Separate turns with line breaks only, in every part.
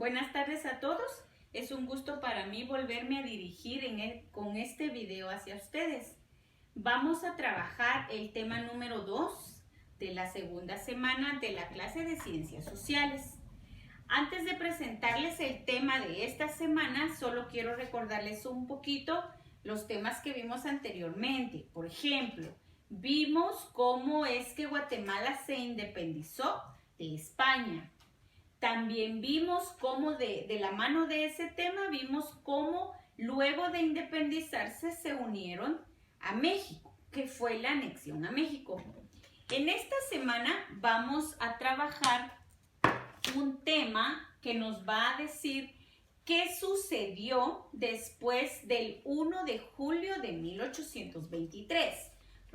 Buenas tardes a todos. Es un gusto para mí volverme a dirigir con este video hacia ustedes. Vamos a trabajar el tema número 2 de la segunda semana de la clase de Ciencias Sociales. Antes de presentarles el tema de esta semana, solo quiero recordarles un poquito los temas que vimos anteriormente. Por ejemplo, vimos cómo es que Guatemala se independizó de España. También vimos cómo de la mano de ese tema, vimos cómo luego de independizarse se unieron a México, que fue la anexión a México. En esta semana vamos a trabajar un tema que nos va a decir qué sucedió después del 1 de julio de 1823.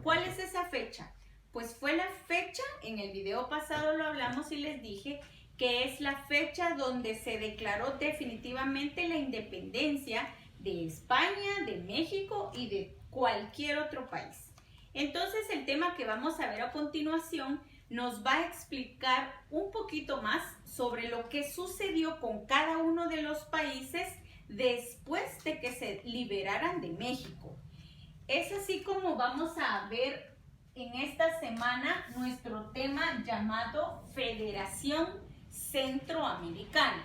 ¿Cuál es esa fecha? Pues fue la fecha, en el video pasado lo hablamos y les dije que es la fecha donde se declaró definitivamente la independencia de España, de México y de cualquier otro país. Entonces el tema que vamos a ver a continuación nos va a explicar un poquito más sobre lo que sucedió con cada uno de los países después de que se liberaran de México. Es así como vamos a ver en esta semana nuestro tema llamado Federación Centroamericana.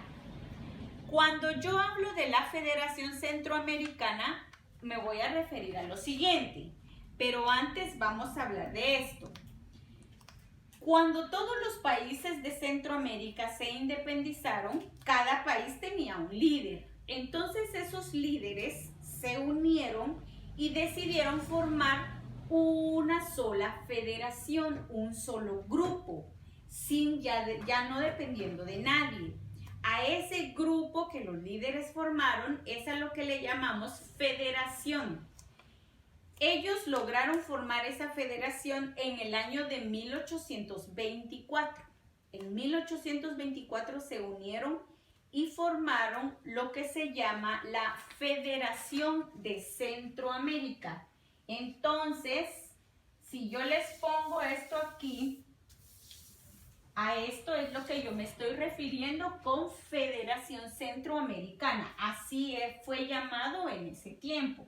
Cuando yo hablo de la Federación Centroamericana, me voy a referir a lo siguiente, pero antes vamos a hablar de esto. Cuando todos los países de Centroamérica se independizaron, cada país tenía un líder. Entonces esos líderes se unieron y decidieron formar una sola federación, un solo grupo, ya no dependiendo de nadie. A ese grupo que los líderes formaron es a lo que le llamamos federación. Ellos lograron formar esa federación en el año de 1824. En 1824 se unieron y formaron lo que se llama la Federación de Centroamérica. Entonces, si yo les pongo esto aquí, a esto es lo que yo me estoy refiriendo con Federación Centroamericana. Así fue llamado en ese tiempo.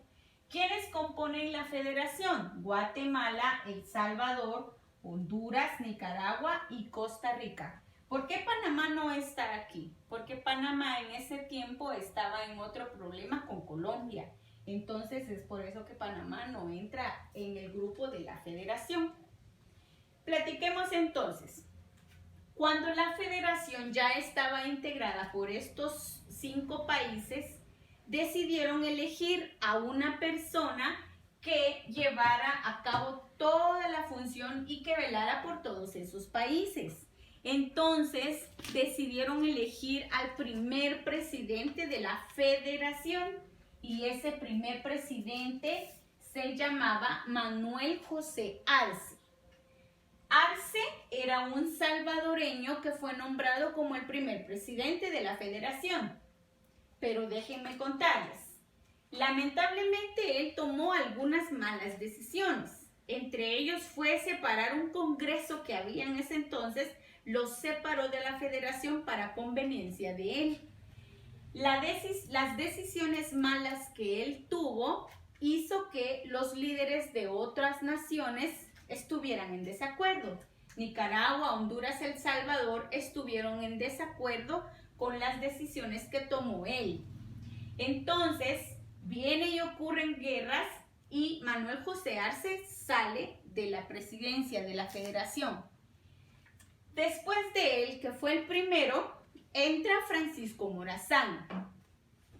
¿Quiénes componen la federación? Guatemala, El Salvador, Honduras, Nicaragua y Costa Rica. ¿Por qué Panamá no está aquí? Porque Panamá en ese tiempo estaba en otro problema con Colombia. Entonces es por eso que Panamá no entra en el grupo de la federación. Platiquemos entonces. Cuando la federación ya estaba integrada por estos 5 países, decidieron elegir a una persona que llevara a cabo toda la función y que velara por todos esos países. Entonces decidieron elegir al primer presidente de la federación y ese primer presidente se llamaba Manuel José Arce. Arce era un salvadoreño que fue nombrado como el primer presidente de la federación. Pero déjenme contarles, lamentablemente él tomó algunas malas decisiones. Entre ellos fue separar un congreso que había en ese entonces, los separó de la federación para conveniencia de él. Las decisiones malas que él tuvo hizo que los líderes de otras naciones estuvieran en desacuerdo. Nicaragua, Honduras, El Salvador estuvieron en desacuerdo con las decisiones que tomó él. Entonces, viene y ocurren guerras y Manuel José Arce sale de la presidencia de la federación. Después de él, que fue el primero, entra Francisco Morazán.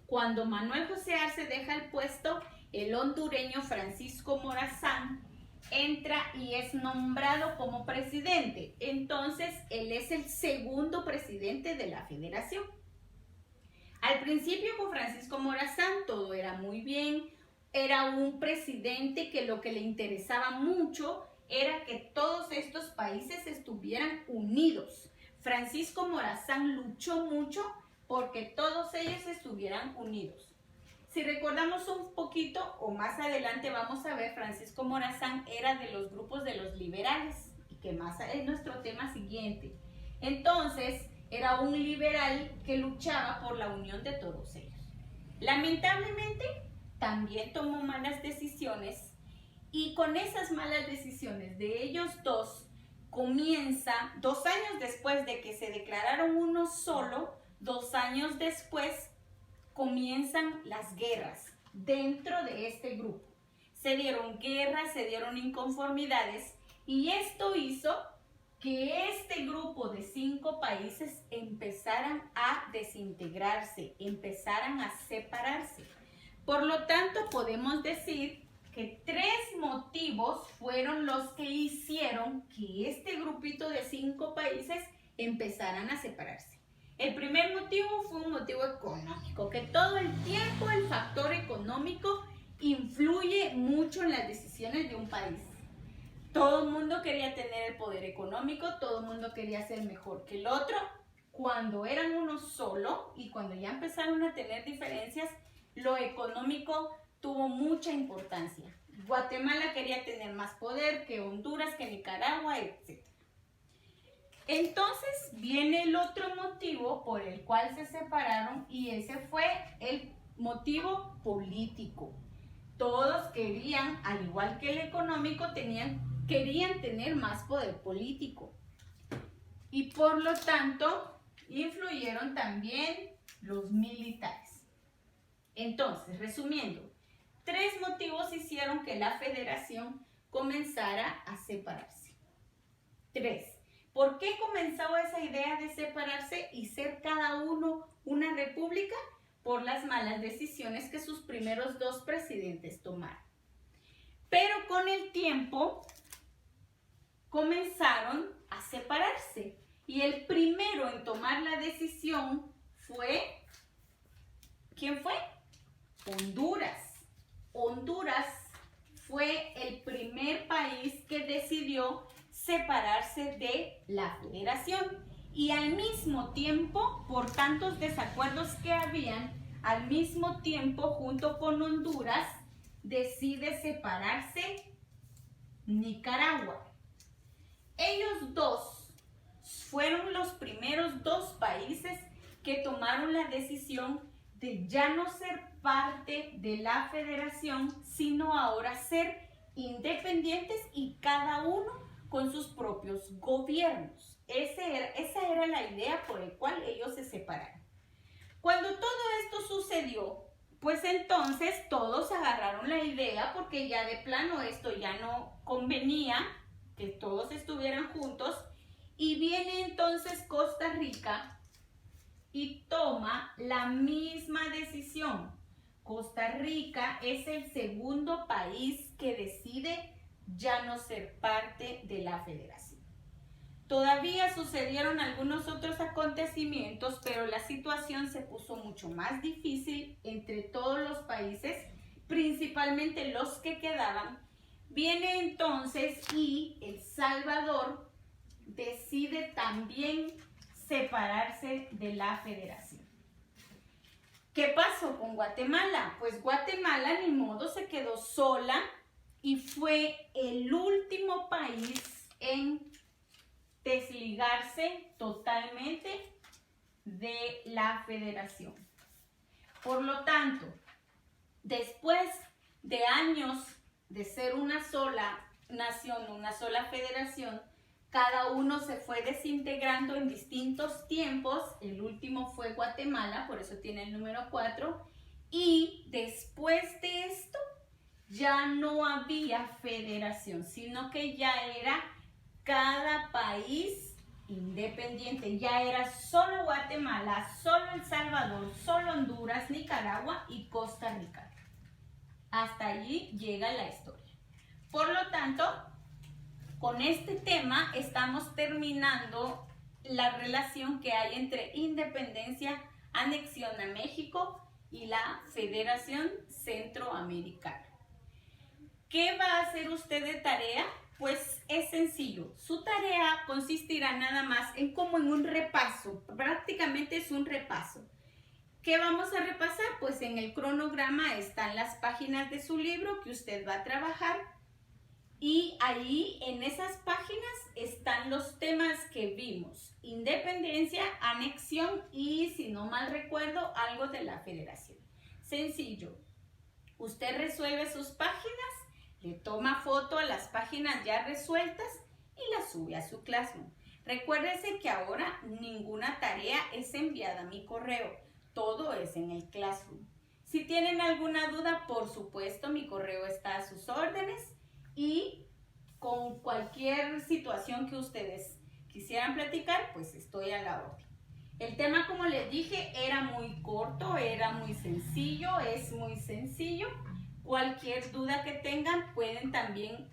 Cuando Manuel José Arce deja el puesto, el hondureño Francisco Morazán entra y es nombrado como presidente. Entonces, él es el segundo presidente de la federación. Al principio con Francisco Morazán todo era muy bien. Era un presidente que lo que le interesaba mucho era que todos estos países estuvieran unidos. Francisco Morazán luchó mucho porque todos ellos estuvieran unidos. Si recordamos un poquito o más adelante vamos a ver, Francisco Morazán era de los grupos de los liberales, y que más es nuestro tema siguiente. Entonces, era un liberal que luchaba por la unión de todos ellos. Lamentablemente, también tomó malas decisiones y con esas malas decisiones de ellos dos, comienza 2 años después de que se declararon uno solo, 2 años después comienzan las guerras dentro de este grupo. Se dieron guerras, se dieron inconformidades y esto hizo que este grupo de 5 países empezaran a desintegrarse, empezaran a separarse. Por lo tanto, podemos decir que 3 motivos fueron los que hicieron que este grupito de 5 países empezaran a separarse. El primer motivo fue un motivo económico, que todo el tiempo el factor económico influye mucho en las decisiones de un país. Todo el mundo quería tener el poder económico, todo el mundo quería ser mejor que el otro. Cuando eran uno solo y cuando ya empezaron a tener diferencias, lo económico tuvo mucha importancia. Guatemala quería tener más poder que Honduras, que Nicaragua, etc. Entonces viene el otro motivo por el cual se separaron y ese fue el motivo político. Todos querían, al igual que el económico, querían tener más poder político. Y por lo tanto, influyeron también los militares. Entonces, resumiendo, 3 motivos hicieron que la federación comenzara a separarse. 3. ¿Por qué comenzó esa idea de separarse y ser cada uno una república? Por las malas decisiones que sus primeros 2 presidentes tomaron. Pero con el tiempo comenzaron a separarse y el primero en tomar la decisión fue, ¿quién fue? Honduras. Honduras fue el primer país que decidió separarse de la federación y al mismo tiempo, por tantos desacuerdos que habían, al mismo tiempo junto con Honduras decide separarse Nicaragua. Ellos dos fueron los primeros 2 países que tomaron la decisión de ya no ser parte de la federación, sino ahora ser independientes y cada uno con sus propios gobiernos. Esa era la idea por la cual ellos se separaron. Cuando todo esto sucedió, pues entonces todos agarraron la idea porque ya de plano esto ya no convenía que todos estuvieran juntos y viene entonces Costa Rica y toma la misma decisión. Costa Rica es el segundo país que decide ya no ser parte de la federación. Todavía sucedieron algunos otros acontecimientos, pero la situación se puso mucho más difícil entre todos los países, principalmente los que quedaban. Viene entonces y El Salvador decide también separarse de la federación. ¿Qué pasó con Guatemala? Pues Guatemala ni modo se quedó sola y fue el último país en desligarse totalmente de la federación. Por lo tanto, después de años de ser una sola nación, una sola federación, cada uno se fue desintegrando en distintos tiempos. El último fue Guatemala, por eso tiene el número 4. Y después de esto, ya no había federación, sino que ya era cada país independiente. Ya era solo Guatemala, solo El Salvador, solo Honduras, Nicaragua y Costa Rica. Hasta allí llega la historia. Por lo tanto, con este tema estamos terminando la relación que hay entre independencia, anexión a México y la Federación Centroamericana. ¿Qué va a hacer usted de tarea? Pues es sencillo. Su tarea consistirá nada más en como en un repaso. Prácticamente es un repaso. ¿Qué vamos a repasar? Pues en el cronograma están las páginas de su libro que usted va a trabajar. Y ahí en esas páginas están los temas que vimos. independencia, anexión y, si no mal recuerdo, algo de la federación. Sencillo. Usted resuelve sus páginas, le toma foto a las páginas ya resueltas y las sube a su Classroom. Recuérdese que ahora ninguna tarea es enviada a mi correo, todo es en el Classroom. Si tienen alguna duda, por supuesto, mi correo está a sus órdenes y con cualquier situación que ustedes quisieran platicar, pues estoy a la orden. El tema, como les dije, era muy corto, era muy sencillo, es muy sencillo. Cualquier duda que tengan, pueden también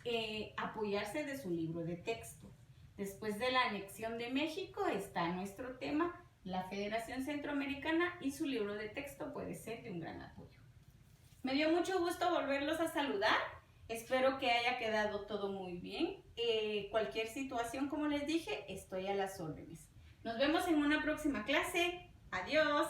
apoyarse de su libro de texto. Después de la anexión de México está nuestro tema, la Federación Centroamericana, y su libro de texto puede ser de un gran apoyo. Me dio mucho gusto volverlos a saludar. Espero que haya quedado todo muy bien. Cualquier situación, como les dije, estoy a las órdenes. Nos vemos en una próxima clase. Adiós.